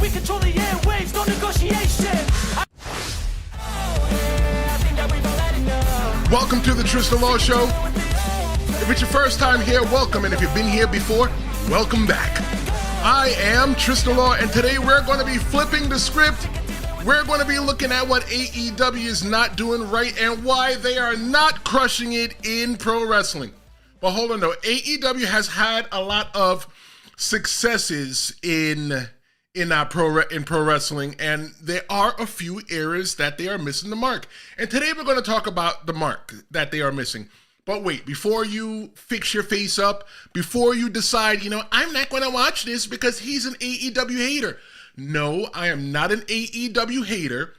We control the airwaves, no negotiation. Welcome to the Tristan Law Show. If it's your first time here, welcome. And if you've been here before, welcome back. I am Tristan Law, and today we're going to be flipping the script. We're going to be looking at what AEW is not doing right and why they are not crushing it in pro wrestling. But hold on though, AEW has had a lot of successes in pro wrestling, and there are a few areas that they are missing the mark. And today we're going to talk about the mark that they are missing. But wait, before you fix your face up, before you decide, I'm not going to watch this because he's an AEW hater. No, I am not an AEW hater.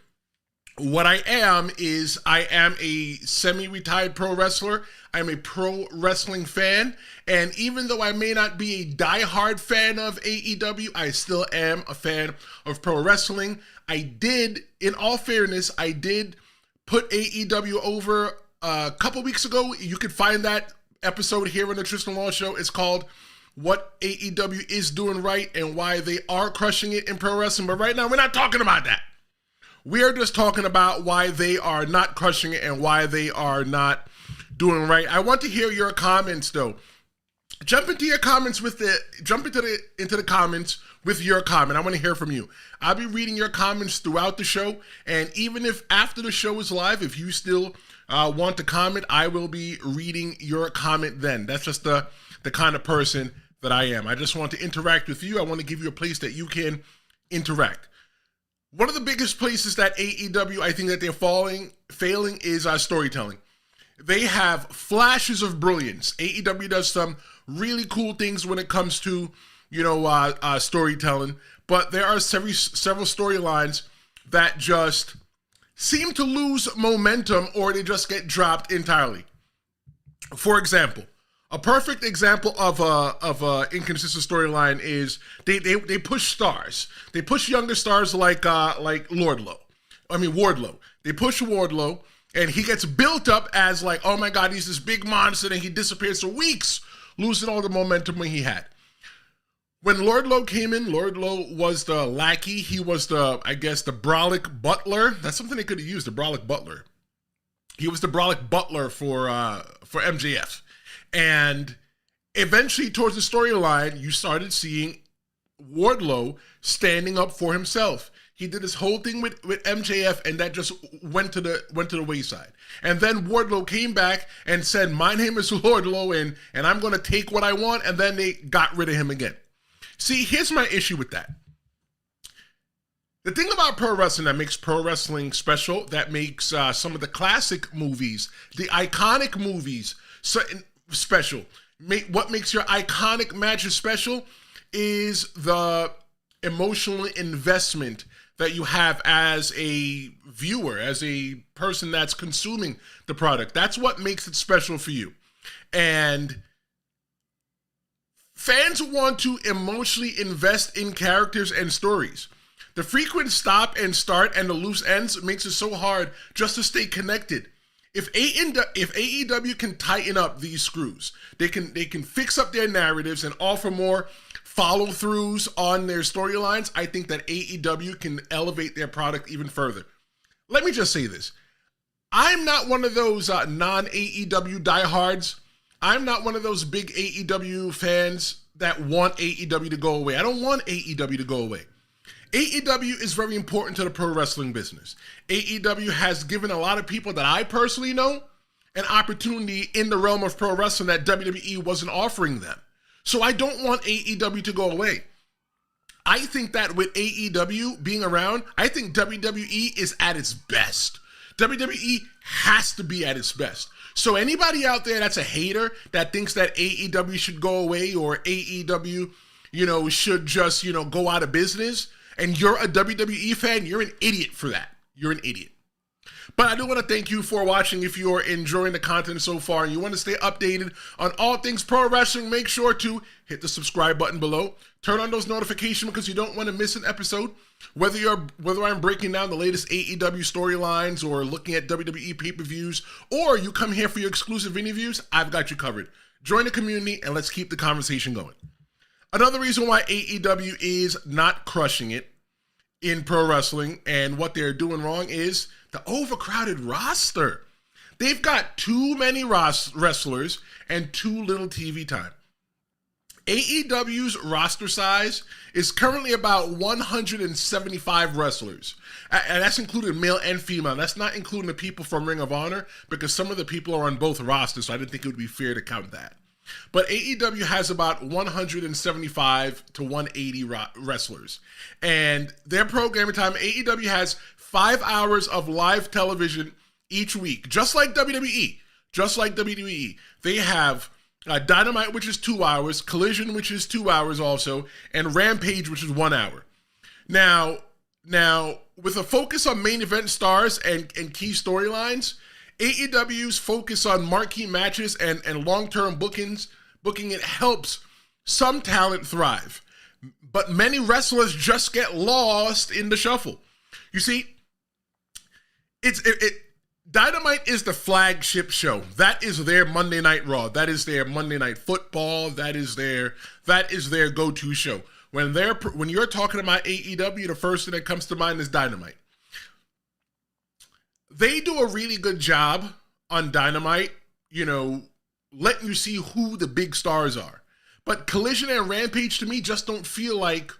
What I am is I am a semi-retired pro wrestler. I'm a pro wrestling fan. And even though I may not be a die-hard fan of AEW, I still am a fan of pro wrestling. In all fairness, I did put AEW over a couple weeks ago. You can find that episode here on the Tristan Law Show. It's called What AEW is Doing Right and Why They Are Crushing It in Pro Wrestling. But right now, we're not talking about that. We're just talking about why they are not crushing it and why they are not doing right. I want to hear your comments, though. Jump into the comments with your comment. I want to hear from you. I'll be reading your comments throughout the show, and even if after the show is live, if you still want to comment, I will be reading your comment then. That's just the kind of person that I am. I just want to interact with you. I want to give you a place that you can interact. One of the biggest places that AEW, I think that they're failing is storytelling. They have flashes of brilliance. AEW does some really cool things when it comes to, storytelling, but there are several storylines that just seem to lose momentum or they just get dropped entirely. For example, a perfect example of a inconsistent storyline is they push stars. They push younger stars like Wardlow. They push Wardlow, and he gets built up as like, oh my God, he's this big monster, and he disappears for weeks, losing all the momentum he had. When Wardlow came in, Wardlow was the lackey. He was the brolic butler. That's something they could have used, the brolic butler. He was the brolic butler for MJF. And eventually, towards the storyline, you started seeing Wardlow standing up for himself. He did this whole thing with MJF, and that just went to the wayside. And then Wardlow came back and said, "My name is Wardlow, and I'm going to take what I want." And then they got rid of him again. See, here's my issue with that. The thing about pro wrestling that makes pro wrestling special, that makes some of the classic movies, the iconic movies, special. What makes your iconic matches special is the emotional investment that you have as a viewer, as a person that's consuming the product. That's what makes it special for you. And fans want to emotionally invest in characters and stories. The frequent stop and start and the loose ends makes it so hard just to stay connected. If AEW can tighten up these screws, they can fix up their narratives and offer more follow-throughs on their storylines, I think that AEW can elevate their product even further. Let me just say this. I'm not one of those non-AEW diehards. I'm not one of those big AEW fans that want AEW to go away. I don't want AEW to go away. AEW is very important to the pro wrestling business. AEW has given a lot of people that I personally know an opportunity in the realm of pro wrestling that WWE wasn't offering them. So I don't want AEW to go away. I think that with AEW being around, I think WWE is at its best. WWE has to be at its best. So anybody out there that's a hater that thinks that AEW should go away or AEW, should just, go out of business, and you're a WWE fan, you're an idiot for that. You're an idiot. But I do want to thank you for watching. If you're enjoying the content so far and you want to stay updated on all things pro wrestling, make sure to hit the subscribe button below. Turn on those notifications because you don't want to miss an episode. Whether I'm breaking down the latest AEW storylines or looking at WWE pay-per-views, or you come here for your exclusive interviews, I've got you covered. Join the community and let's keep the conversation going. Another reason why AEW is not crushing it in pro wrestling, and what they're doing wrong is the overcrowded roster. They've got too many wrestlers and too little TV time. AEW's roster size is currently about 175 wrestlers. And that's including male and female. That's not including the people from Ring of Honor, because some of the people are on both rosters, so I didn't think it would be fair to count that. But AEW has about 175 to 180 wrestlers. And their programming time, AEW has 5 hours of live television each week, just like WWE. Just like WWE. They have Dynamite, which is 2 hours, Collision, which is 2 hours also, and Rampage, which is 1 hour. Now, with a focus on main event stars and key storylines, AEW's focus on marquee matches and long-term booking, it helps some talent thrive. But many wrestlers just get lost in the shuffle. You see, Dynamite is the flagship show. That is their Monday Night Raw. That is their Monday Night Football. That is their go-to show. When you're talking about AEW, the first thing that comes to mind is Dynamite. They do a really good job on Dynamite, letting you see who the big stars are. But Collision and Rampage, to me, just don't feel like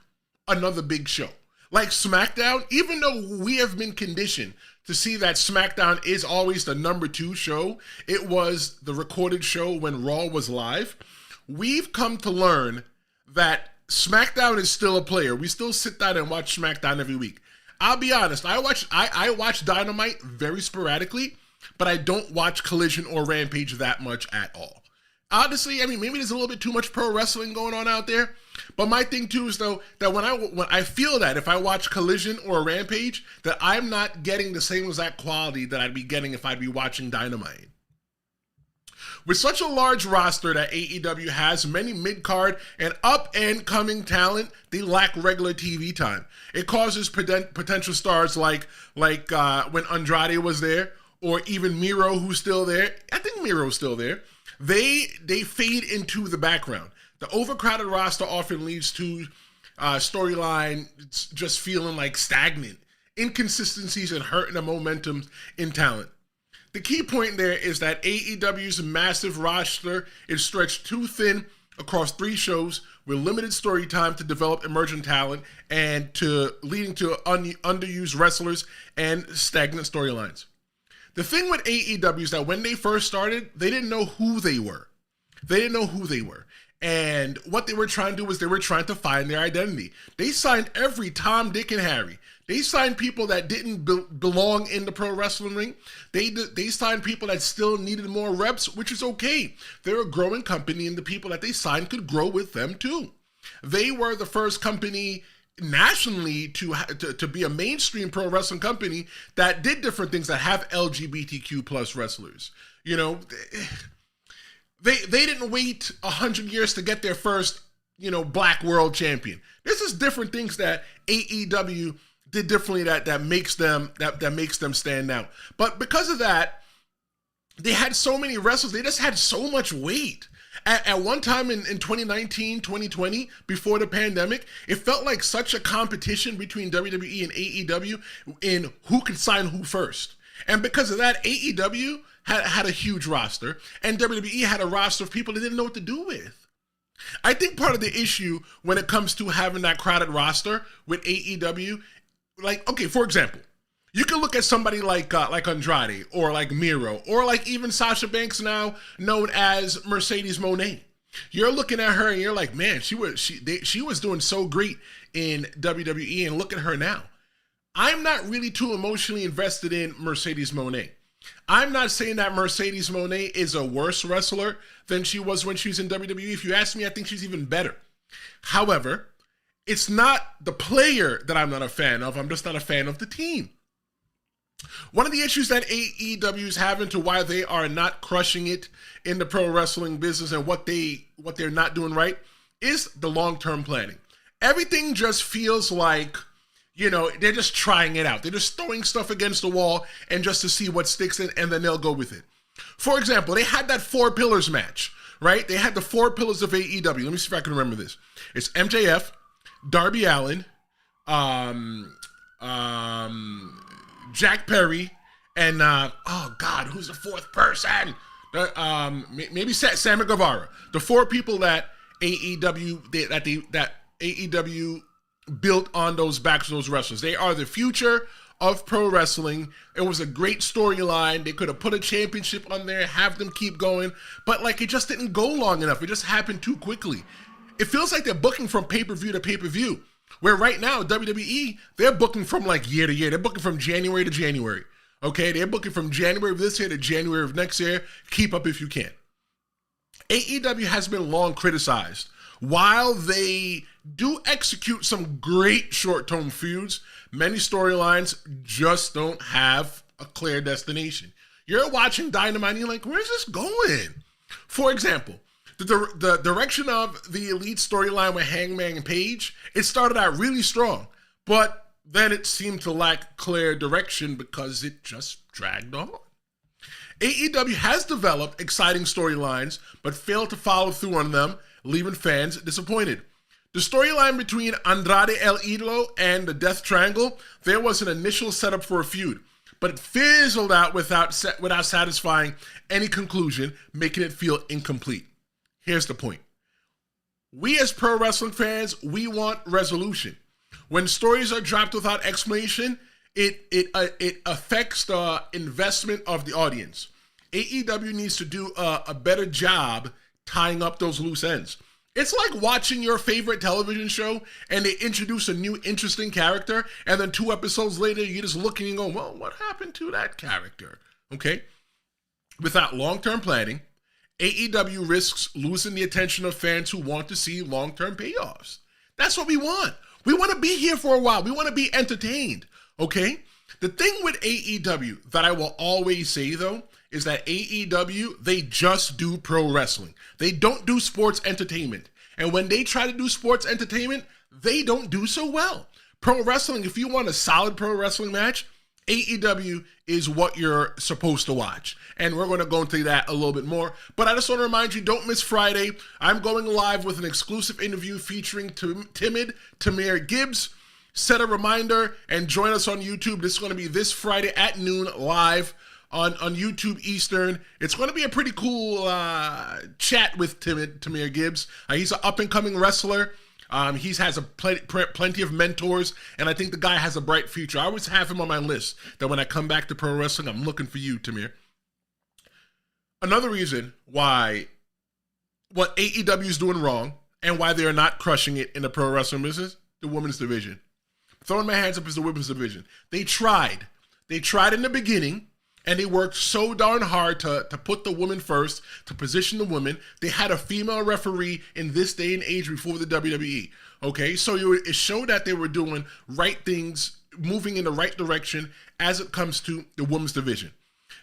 another big show. Like SmackDown, even though we have been conditioned to see that SmackDown is always the number 2 show, it was the recorded show when Raw was live, we've come to learn that SmackDown is still a player. We still sit down and watch SmackDown every week. I'll be honest, I watch Dynamite very sporadically, but I don't watch Collision or Rampage that much at all. Honestly, maybe there's a little bit too much pro wrestling going on out there, but my thing too is though that when I feel that if I watch Collision or Rampage, that I'm not getting the same exact quality that I'd be getting if I'd be watching Dynamite. With such a large roster that AEW has, many mid-card and up-and-coming talent, they lack regular TV time. It causes potential stars like when Andrade was there, or even Miro, who's still there. I think Miro's still there. They fade into the background. The overcrowded roster often leads to storyline just feeling like stagnant, inconsistencies, and hurting the momentum in talent. The key point there is that AEW's massive roster is stretched too thin across 3 shows with limited story time to develop emerging talent and leading to underused wrestlers and stagnant storylines. The thing with AEW is that when they first started, they didn't know who they were. And what they were trying to do was they were trying to find their identity. They signed every Tom, Dick, and Harry. They signed people that didn't belong in the pro wrestling ring. They signed people that still needed more reps, which is okay. They're a growing company, and the people that they signed could grow with them too. They were the first company nationally to be a mainstream pro wrestling company that did different things, that have LGBTQ plus wrestlers. They didn't wait 100 years to get their first, black world champion. This is different things that AEW did differently that makes them stand out. But because of that, they had so many wrestlers. They just had so much weight. At one time in 2019, 2020, before the pandemic, it felt like such a competition between WWE and AEW in who could sign who first. And because of that, AEW had a huge roster, and WWE had a roster of people they didn't know what to do with. I think part of the issue when it comes to having that crowded roster with AEW, for example, you can look at somebody like Andrade or like Miro or like even Sasha Banks, now known as Mercedes Moné. You're looking at her and you're like, man, she was doing so great in WWE, and look at her now. I'm not really too emotionally invested in Mercedes Moné. I'm not saying that Mercedes Moné is a worse wrestler than she was when she was in WWE. If you ask me, I think she's even better. However, it's not the player that I'm not a fan of. I'm just not a fan of the team. One of the issues that AEW is having to why they are not crushing it in the pro wrestling business and what they're not doing right is the long-term planning. Everything just feels like, they're just trying it out. They're just throwing stuff against the wall and just to see what sticks in, and then they'll go with it. For example, they had that 4 pillars match, right? They had the 4 pillars of AEW. Let me see if I can remember this. It's MJF, Darby Allin, Jack Perry, and oh God, who's the fourth person? Maybe Sammy Guevara. The four people that AEW built on those backs of those wrestlers. They are the future of pro wrestling. It was a great storyline. They could have put a championship on there, have them keep going, but like it just didn't go long enough. It just happened too quickly. It feels like they're booking from pay-per-view to pay-per-view, where right now WWE, they're booking from like year to year. They're booking from January to January. Okay, they're booking from January of this year to January of next year. Keep up if you can. AEW has been long criticized. While they do execute some great short-term feuds, many storylines just don't have a clear destination. You're watching Dynamite and you're like, where's this going? For example, the direction of the Elite storyline with Hangman and Page, it started out really strong, but then it seemed to lack clear direction because it just dragged on. AEW has developed exciting storylines, but failed to follow through on them, leaving fans disappointed. The storyline between Andrade El Idolo and the Death Triangle, there was an initial setup for a feud, but it fizzled out without satisfying any conclusion, making it feel incomplete. Here's the point. We as pro wrestling fans, we want resolution. When stories are dropped without explanation, it affects the investment of the audience. AEW needs to do a better job tying up those loose ends. It's like watching your favorite television show and they introduce a new interesting character, and then 2 episodes later you're just looking and going, well, what happened to that character? Okay? Without long-term planning, AEW risks losing the attention of fans who want to see long-term payoffs. That's what we want. We want to be here for a while. We want to be entertained, okay? The thing with AEW that I will always say, though, is that AEW, they just do pro wrestling. They don't do sports entertainment. And when they try to do sports entertainment, they don't do so well. Pro wrestling, if you want a solid pro wrestling match, AEW is what you're supposed to watch. And we're going to go into that a little bit more. But I just want to remind you, don't miss Friday. I'm going live with an exclusive interview featuring Timid Tamir Gibbs. Set a reminder and join us on YouTube. This is going to be this Friday at noon live on YouTube Eastern. It's going to be a pretty cool chat with Tamir Gibbs. He's an up-and-coming wrestler. He has plenty of mentors, and I think the guy has a bright future. I always have him on my list that when I come back to pro wrestling, I'm looking for you, Tamir. Another reason why what AEW is doing wrong and why they are not crushing it in the pro wrestling business, the women's division. Throwing my hands up is the women's division. They tried. They tried in the beginning, and they worked so darn hard to put the woman first, to position the woman. They had a female referee in this day and age before the WWE. Okay, so it showed that they were doing right things, moving in the right direction as it comes to the women's division.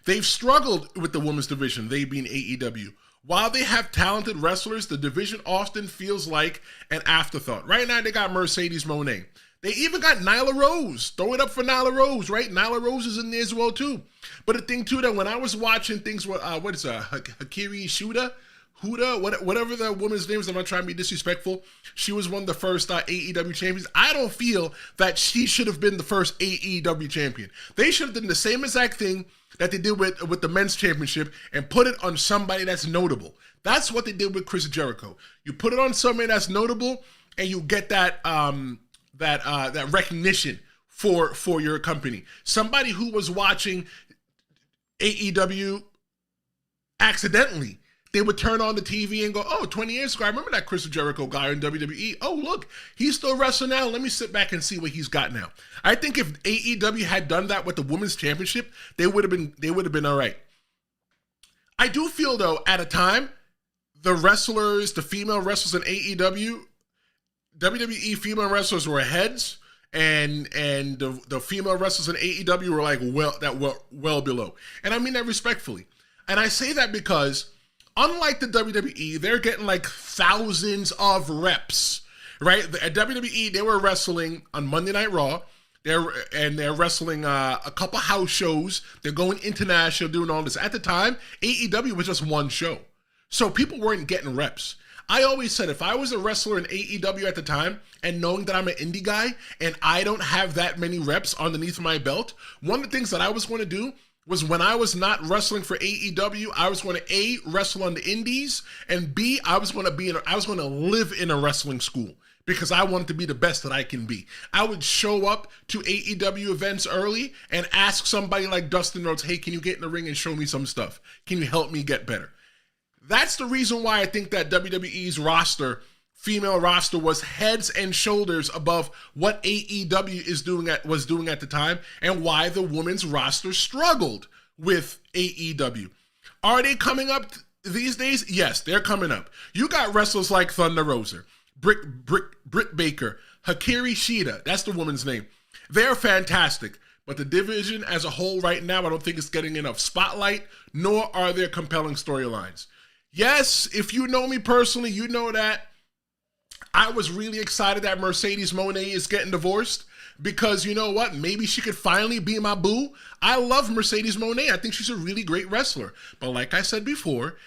They've struggled with the women's division, they being AEW. While they have talented wrestlers, the division often feels like an afterthought. Right now, they got Mercedes Moné. They even got Nyla Rose. Throw it up for Nyla Rose, right? Nyla Rose is in there as well, too. But the thing, too, that when I was watching things with, Hikari Huda, whatever the woman's name is, I'm not trying to be disrespectful. She was one of the first AEW champions. I don't feel that she should have been the first AEW champion. They should have done the same exact thing that they did with the men's championship and put it on somebody that's notable. That's what they did with Chris Jericho. You put it on somebody that's notable, and you get that recognition for your company. Somebody who was watching AEW accidentally, they would turn on the TV and go, oh, 20 years ago, I remember that Chris Jericho guy in WWE. Oh, look, he's still wrestling now. Let me sit back and see what he's got now. I think if AEW had done that with the women's championship, they would have been all right. I do feel, though, at a time, the female wrestlers in AEW, WWE female wrestlers were heads, and the female wrestlers in AEW were well below. And I mean that respectfully. And I say that because unlike the WWE, they're getting like thousands of reps, right? At WWE, they were wrestling on Monday Night Raw. They're wrestling a couple house shows. They're going international, doing all this. At the time, AEW was just one show. So people weren't getting reps. I always said if I was a wrestler in AEW at the time and knowing that I'm an indie guy and I don't have that many reps underneath my belt, one of the things that I was going to do was when I was not wrestling for AEW, I was going to A, wrestle on the indies, and B, I was going to live in a wrestling school because I wanted to be the best that I can be. I would show up to AEW events early and ask somebody like Dustin Rhodes, hey, can you get in the ring and show me some stuff? Can you help me get better? That's the reason why I think that WWE's female roster was heads and shoulders above what AEW was doing at the time, and why the women's roster struggled with AEW. Are they coming up these days? Yes, they're coming up. You got wrestlers like Thunder Rosa, Britt Baker, Hikaru Shida, that's the woman's name. They're fantastic, but the division as a whole right now, I don't think it's getting enough spotlight, nor are there compelling storylines. Yes, if you know me personally, you know that I was really excited that Mercedes Moné is getting divorced because you know what? Maybe she could finally be my boo. I love Mercedes Moné. I think she's a really great wrestler. But like I said before,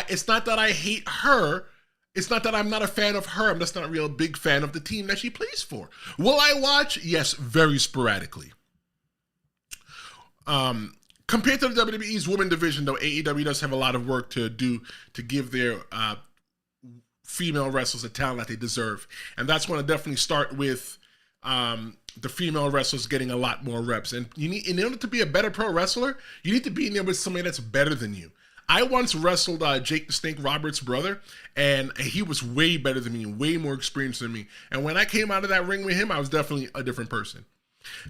it's not that I hate her. It's not that I'm not a fan of her. I'm just not a real big fan of the team that she plays for. Will I watch? Yes, very sporadically. Compared to the WWE's women division, though, AEW does have a lot of work to do to give their female wrestlers the talent that they deserve. And that's going to definitely start with the female wrestlers getting a lot more reps. And in order to be a better pro wrestler, you need to be in there with somebody that's better than you. I once wrestled Jake the Snake Roberts' brother, and he was way better than me, way more experienced than me. And when I came out of that ring with him, I was definitely a different person.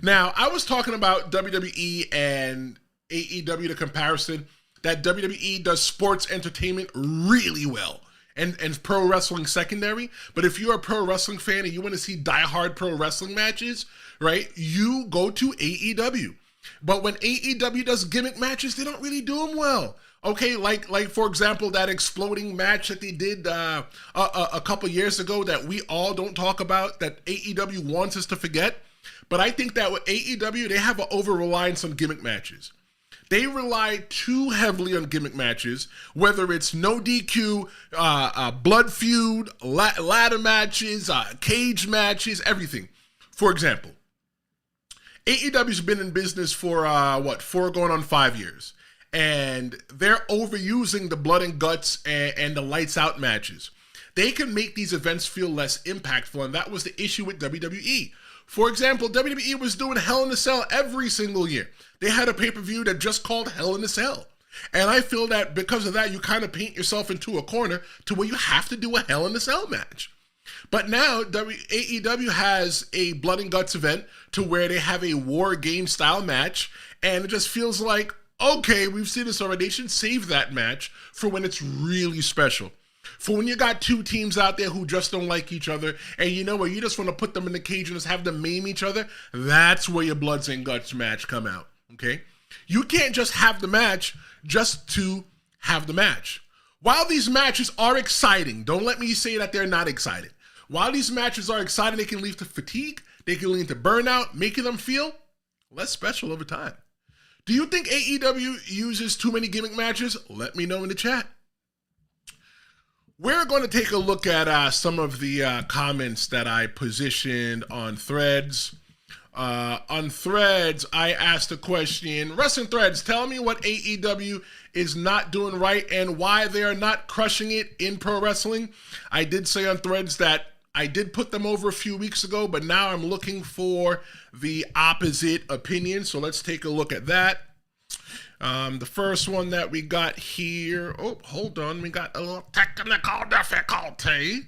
Now, I was talking about WWE and AEW, the comparison, that WWE does sports entertainment really well. And pro wrestling secondary. But if you're a pro wrestling fan and you want to see diehard pro wrestling matches, right, you go to AEW. But when AEW does gimmick matches, they don't really do them well. Okay, like for example, that exploding match that they did a couple years ago that we all don't talk about, that AEW wants us to forget. But I think that with AEW, they have an over-reliance on gimmick matches. They rely too heavily on gimmick matches, whether it's no DQ, blood feud, ladder matches, cage matches, everything. For example, AEW's been in business for, 4 going on 5 years. And they're overusing the blood and guts and the lights out matches. They can make these events feel less impactful, and that was the issue with WWE. For example, WWE was doing Hell in a Cell every single year. They had a pay-per-view that just called Hell in a Cell. And I feel that because of that, you kind of paint yourself into a corner to where you have to do a Hell in a Cell match. But now AEW has a blood and guts event to where they have a war game style match, and it just feels like, okay, we've seen this already. They should save that match for when it's really special. For when you got two teams out there who just don't like each other, and you know what, you just want to put them in the cage and just have them maim each other, that's where your Bloods and Guts match come out, okay? You can't just have the match just to have the match. While these matches are exciting, don't let me say that they're not exciting. While these matches are exciting, they can lead to fatigue, they can lead to burnout, making them feel less special over time. Do you think AEW uses too many gimmick matches? Let me know in the chat. We're going to take a look at some of the comments that I positioned on Threads. On Threads, I asked a question. Wrestling Threads, tell me what AEW is not doing right and why they are not crushing it in pro wrestling. I did say on Threads that I did put them over a few weeks ago, but now I'm looking for the opposite opinion. So let's take a look at that. The first one that we got here, oh, hold on, we got a little technical difficulty.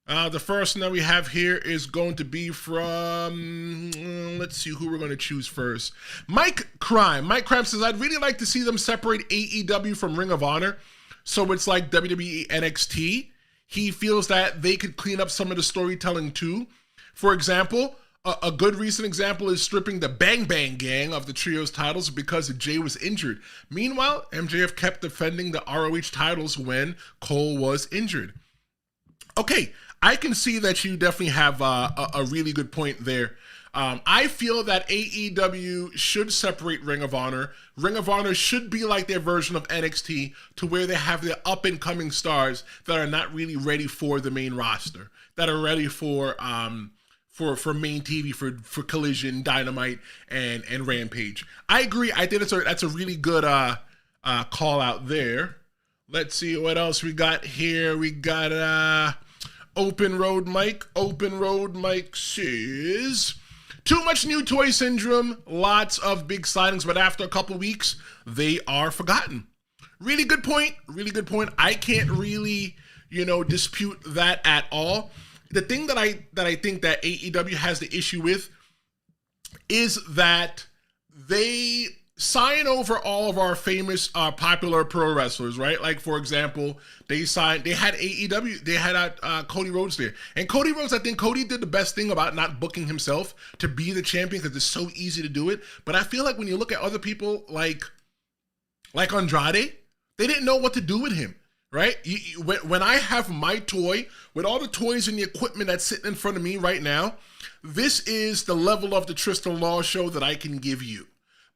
The first one that we have here is going to be from, let's see who we're going to choose first. Mike Crime. Mike Crime says, I'd really like to see them separate AEW from Ring of Honor, so it's like WWE NXT. He feels that they could clean up some of the storytelling too. For example, a good recent example is stripping the Bang Bang Gang of the trios titles because Jay was injured. Meanwhile, MJF kept defending the ROH titles when Cole was injured. Okay, I can see that you definitely have a really good point there. I feel that AEW should separate Ring of Honor. Ring of Honor should be like their version of NXT, to where they have their up-and-coming stars that are not really ready for the main roster, that are ready for main TV, for Collision, Dynamite, and Rampage. I agree. I think that's a really good call out there. Let's see what else we got here. We got Open Road Mike. Open Road Mike says, too much new toy syndrome, lots of big signings, but after a couple weeks, they are forgotten. Really good point. Really good point. I can't really, dispute that at all. The thing that I think that AEW has the issue with is that they sign over all of our famous popular pro wrestlers, right? Like, for example, they had AEW, they had Cody Rhodes there. And Cody Rhodes, I think Cody did the best thing about not booking himself to be the champion, because it's so easy to do it. But I feel like when you look at other people like Andrade, they didn't know what to do with him, right? When I have my toy, with all the toys and the equipment that's sitting in front of me right now, this is the level of the Tristan Law show that I can give you.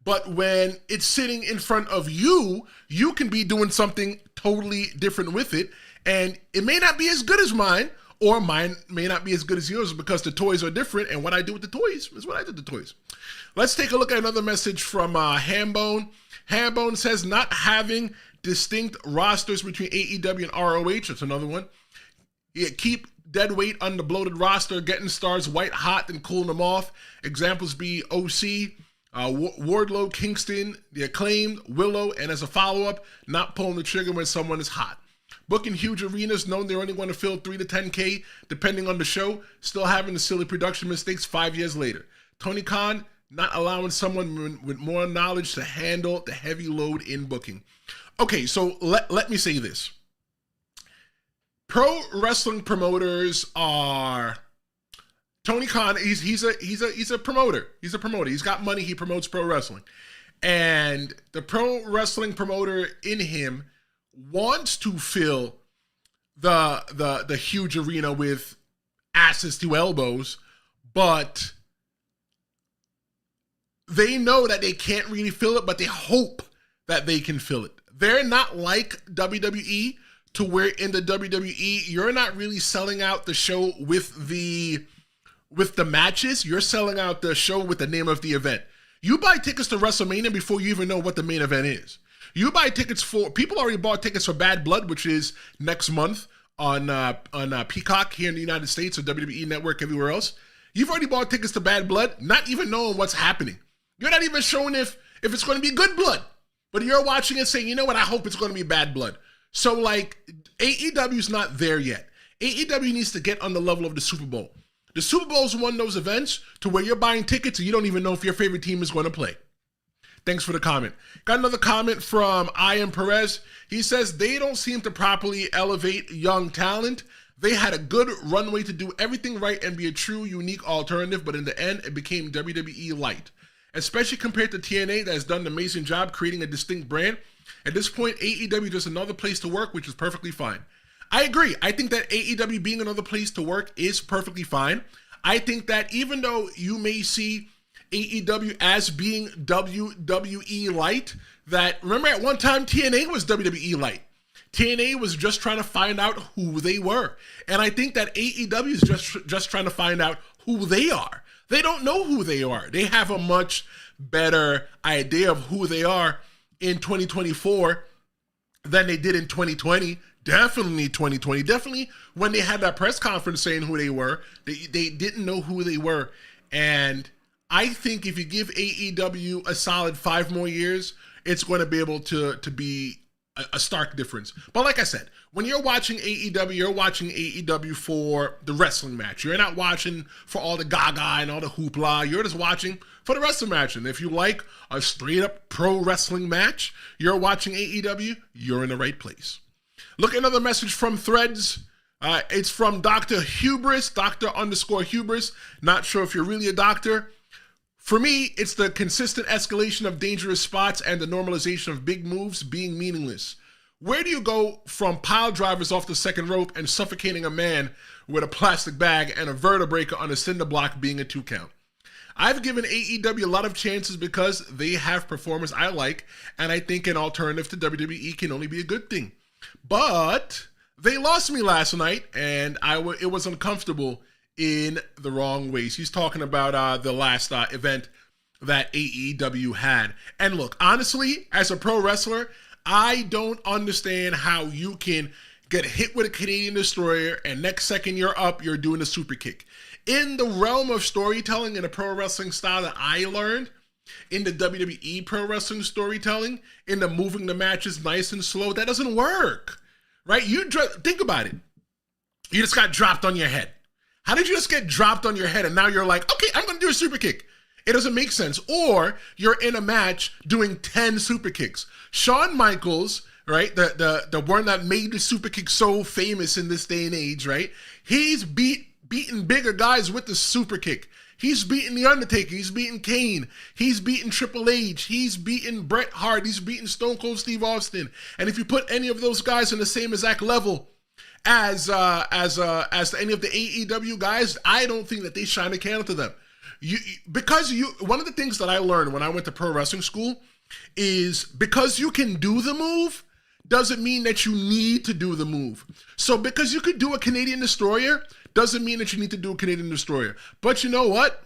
But when it's sitting in front of you, you can be doing something totally different with it. And it may not be as good as mine, or mine may not be as good as yours, because the toys are different. And what I do with the toys is what I do with the toys. Let's take a look at another message from Hambone. Hambone says, not having distinct rosters between AEW and ROH. That's another one. Yeah, keep dead weight on the bloated roster, getting stars white hot and cooling them off. Examples be OC, Wardlow, Kingston, The Acclaimed, Willow, and as a follow-up, not pulling the trigger when someone is hot. Booking huge arenas, knowing they're only going to fill 3 to 10K, depending on the show, still having the silly production mistakes 5 years later. Tony Khan, not allowing someone with more knowledge to handle the heavy load in booking. Okay, so let me say this. Pro wrestling promoters are... Tony Khan, he's a promoter. He's a promoter. He's got money. He promotes pro wrestling. And the pro wrestling promoter in him wants to fill the huge arena with asses to elbows, but they know that they can't really fill it, but they hope that they can fill it. They're not like WWE, to where in the WWE, you're not really selling out the show with the matches. You're selling out the show with the name of the event. You buy tickets to WrestleMania before you even know what the main event is. You buy tickets people already bought tickets for Bad Blood, which is next month on Peacock here in the United States, or WWE Network everywhere else. You've already bought tickets to Bad Blood, not even knowing what's happening. You're not even showing if it's going to be good blood, but you're watching it saying, you know what, I hope it's going to be bad blood. So like, AEW's not there yet. AEW needs to get on the level of the Super Bowl. The Super Bowl is one of those events to where you're buying tickets and you don't even know if your favorite team is going to play. Thanks for the comment. Got another comment from Ian Perez. He says, they don't seem to properly elevate young talent. They had a good runway to do everything right and be a true, unique alternative, but in the end, it became WWE light. Especially compared to TNA, that has done an amazing job creating a distinct brand. At this point, AEW is just another place to work, which is perfectly fine. I agree. I think that AEW being another place to work is perfectly fine. I think that even though you may see AEW as being WWE light, that, remember at one time TNA was WWE light. TNA was just trying to find out who they were. And I think that AEW is just trying to find out who they are. They don't know who they are. They have a much better idea of who they are in 2024 than they did in 2020. Definitely 2020. Definitely when they had that press conference saying who they were, they didn't know who they were. And I think if you give AEW a solid 5 more years, it's going to be able to be a stark difference. But like I said, when you're watching AEW, you're watching AEW for the wrestling match. You're not watching for all the gaga and all the hoopla. You're just watching for the wrestling match. And if you like a straight up pro wrestling match, you're watching AEW, you're in the right place. Look at another message from Threads. It's from Dr. Hubris, Dr._Hubris. Not sure if you're really a doctor. For me, it's the consistent escalation of dangerous spots and the normalization of big moves being meaningless. Where do you go from pile drivers off the second rope and suffocating a man with a plastic bag and a vertebrae on a cinder block being a 2 count? I've given AEW a lot of chances because they have performers I like, and I think an alternative to WWE can only be a good thing. But they lost me last night, and it was uncomfortable in the wrong ways. He's talking about the last event that AEW had. And look, honestly, as a pro wrestler, I don't understand how you can get hit with a Canadian Destroyer and next second you're up, you're doing a super kick. In the realm of storytelling in a pro wrestling style that I learned, in the WWE pro wrestling storytelling, in the moving the matches nice and slow, that doesn't work, right? Think about it. You just got dropped on your head. How did you just get dropped on your head and now you're like, okay, I'm going to do a super kick? It doesn't make sense. Or you're in a match doing 10 super kicks. Shawn Michaels, right, the one that made the super kick so famous in this day and age, right? He's beaten bigger guys with the super kick. He's beaten The Undertaker. He's beaten Kane. He's beaten Triple H. He's beaten Bret Hart. He's beaten Stone Cold Steve Austin. And if you put any of those guys on the same exact level as any of the AEW guys, I don't think that they shine a candle to them. One of the things that I learned when I went to pro wrestling school is because you can do the move doesn't mean that you need to do the move. So because you could do a Canadian Destroyer doesn't mean that you need to do a Canadian Destroyer. But you know what?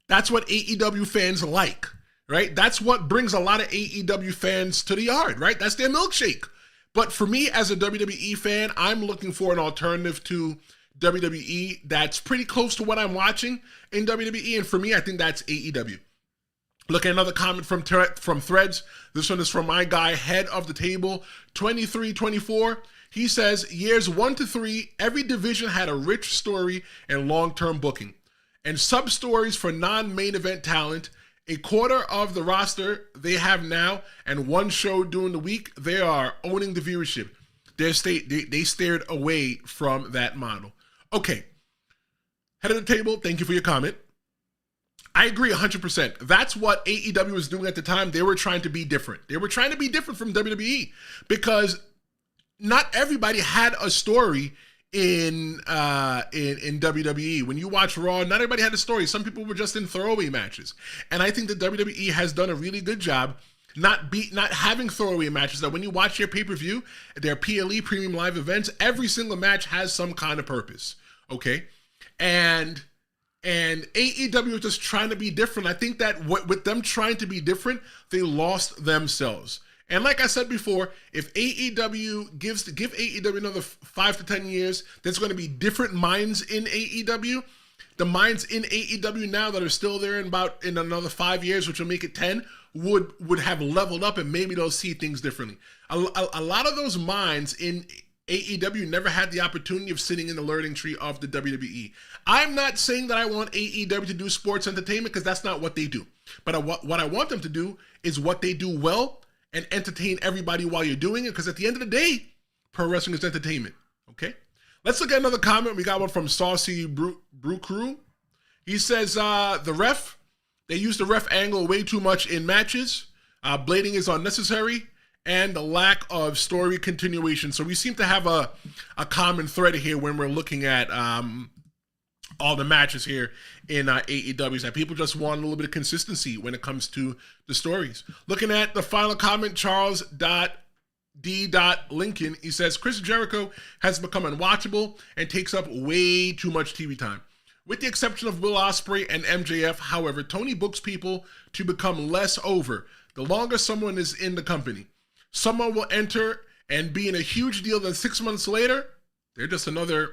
That's what AEW fans like, right? That's what brings a lot of AEW fans to the yard, right? That's their milkshake. But for me as a WWE fan, I'm looking for an alternative to WWE that's pretty close to what I'm watching in WWE. And for me, I think that's AEW. Look at another comment from Threads. This one is from my guy, Head of the Table, 2324. He says, years 1 to 3, every division had a rich story and long-term booking, and sub-stories for non-main event talent. A quarter of the roster they have now, and one show during the week, they are owning the viewership. They stared away from that model. Okay, Head of the Table, thank you for your comment. I agree 100%. That's what AEW was doing at the time. They were trying to be different. They were trying to be different from WWE because not everybody had a story in WWE. When you watch Raw, not everybody had a story. Some people were just in throwaway matches. And I think that WWE has done a really good job not having throwaway matches, that when you watch your pay-per-view, their PLE, Premium Live Events, every single match has some kind of purpose, okay? And AEW was just trying to be different. I think that with them trying to be different, they lost themselves. And like I said before, if AEW give AEW another 5 to 10 years, there's going to be different minds in AEW. The minds in AEW now that are still there in another 5 years, which will make it 10, would have leveled up, and maybe they'll see things differently. A lot of those minds in AEW never had the opportunity of sitting in the learning tree of the WWE. I'm not saying that I want AEW to do sports entertainment, because that's not what they do. But what I want them to do is what they do well and entertain everybody while you're doing it, because at the end of the day, pro wrestling is entertainment, okay? Let's look at another comment. We got one from Saucy Brew Crew. He says, they use the ref angle way too much in matches. Blading is unnecessary, and the lack of story continuation. So we seem to have a common thread here when we're looking at all the matches here in AEW, that people just want a little bit of consistency when it comes to the stories. Looking at the final comment, Charles.D. Lincoln, he says, Chris Jericho has become unwatchable and takes up way too much TV time. With the exception of Will Ospreay and MJF, however, Tony books people to become less over the longer someone is in the company. Someone will enter and be in a huge deal, then 6 months later, they're just another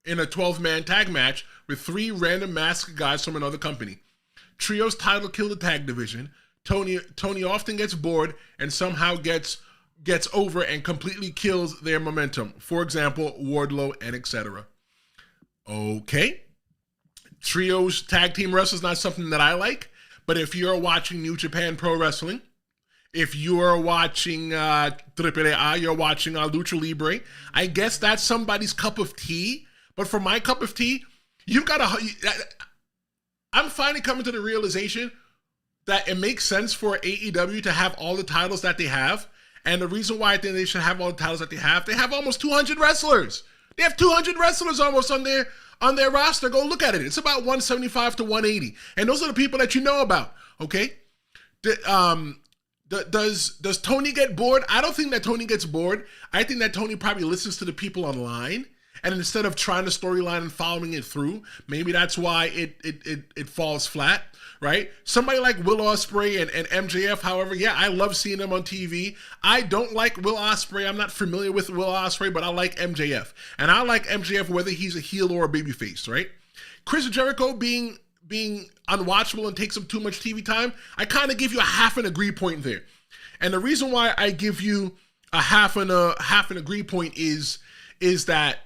in a 12-man tag match with 3 random masked guys from another company. Trios title kill the tag division. Tony often gets bored and somehow gets over and completely kills their momentum. For example, Wardlow and etc. Okay. Trios tag team wrestling is not something that I like, but if you're watching New Japan Pro Wrestling, if you're watching AAA, you're watching Lucha Libre, I guess that's somebody's cup of tea. But for my cup of tea, I'm finally coming to the realization that it makes sense for AEW to have all the titles that they have. And the reason why I think they should have all the titles that they have almost 200 wrestlers. They have 200 wrestlers almost on their on their roster. Go look at it. It's about 175 to 180. And those are the people that you know about, okay? Does Tony get bored? I don't think that Tony gets bored. I think that Tony probably listens to the people online, and instead of trying the storyline and following it through, maybe that's why it falls flat, right? Somebody like Will Ospreay and MJF, however, yeah, I love seeing them on TV. I don't like Will Ospreay. I'm not familiar with Will Ospreay, but I like MJF. And I like MJF whether he's a heel or a babyface, right? Chris Jericho being unwatchable and takes up too much TV time, I kind of give you a half an agree point there. And the reason why I give you a half an agree point is that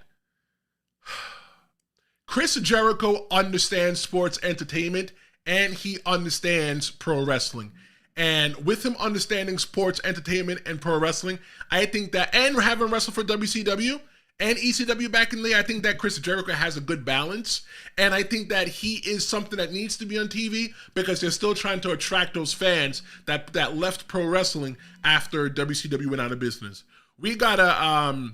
Chris Jericho understands sports entertainment and he understands pro wrestling. And with him understanding sports entertainment and pro wrestling, I think that, and having wrestled for WCW and ECW back in the day, I think that Chris Jericho has a good balance. And I think that he is something that needs to be on TV because they're still trying to attract those fans that left pro wrestling after WCW went out of business. We got a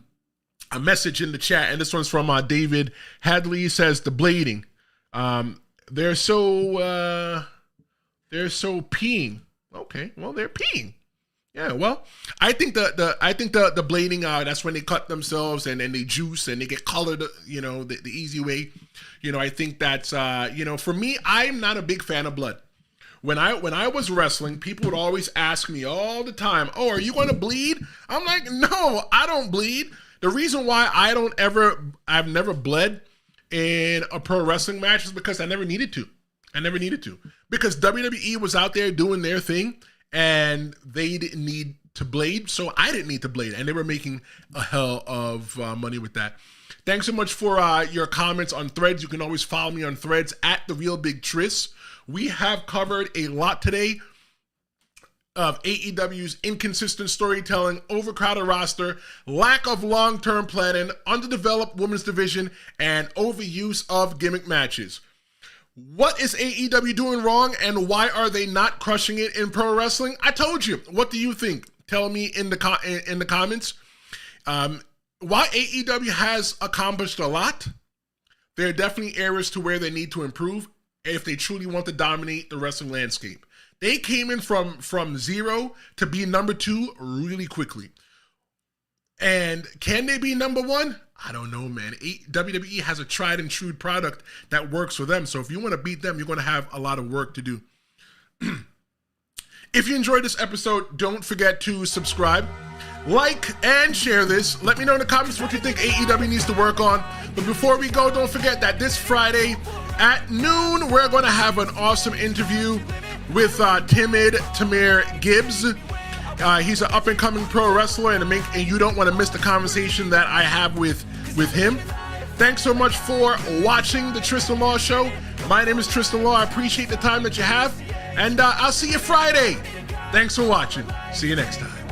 message in the chat, and this one's from David Hadley. He says, the blading. They're so peeing. Okay, well, they're peeing. Yeah, well, I think the blading, that's when they cut themselves and then they juice and they get colored, the easy way. I think that's, for me, I'm not a big fan of blood. When I was wrestling, people would always ask me all the time, oh, are you going to bleed? I'm like, no, I don't bleed. The reason why I've never bled in a pro wrestling match is because I never needed to. Because WWE was out there doing their thing and they didn't need to blade, so I didn't need to blade, and they were making a hell of money with that. Thanks so much for your comments on Threads. You can always follow me on Threads at The Real Big Tris. We have covered a lot today of AEW's inconsistent storytelling, overcrowded roster, lack of long-term planning, underdeveloped women's division, and overuse of gimmick matches. What is AEW doing wrong, and why are they not crushing it in pro wrestling? I told you. What do you think? Tell me in the comments. Why AEW has accomplished a lot, there are definitely areas to where they need to improve if they truly want to dominate the wrestling landscape. They came in from zero to be number 2 really quickly. And can they be number 1? I don't know, man. WWE has a tried and true product that works for them. So if you want to beat them, you're going to have a lot of work to do. If you enjoyed this episode, don't forget to subscribe, like, and share this. Let me know in the comments what you think AEW needs to work on. But before we go, don't forget that this Friday at noon, we're going to have an awesome interview with Timid Tamir Gibbs. He's an up-and-coming pro wrestler, and you don't want to miss the conversation that I have with him. Thanks so much for watching the Tristan Law Show. My name is Tristan Law. I appreciate the time that you have, and I'll see you Friday. Thanks for watching. See you next time.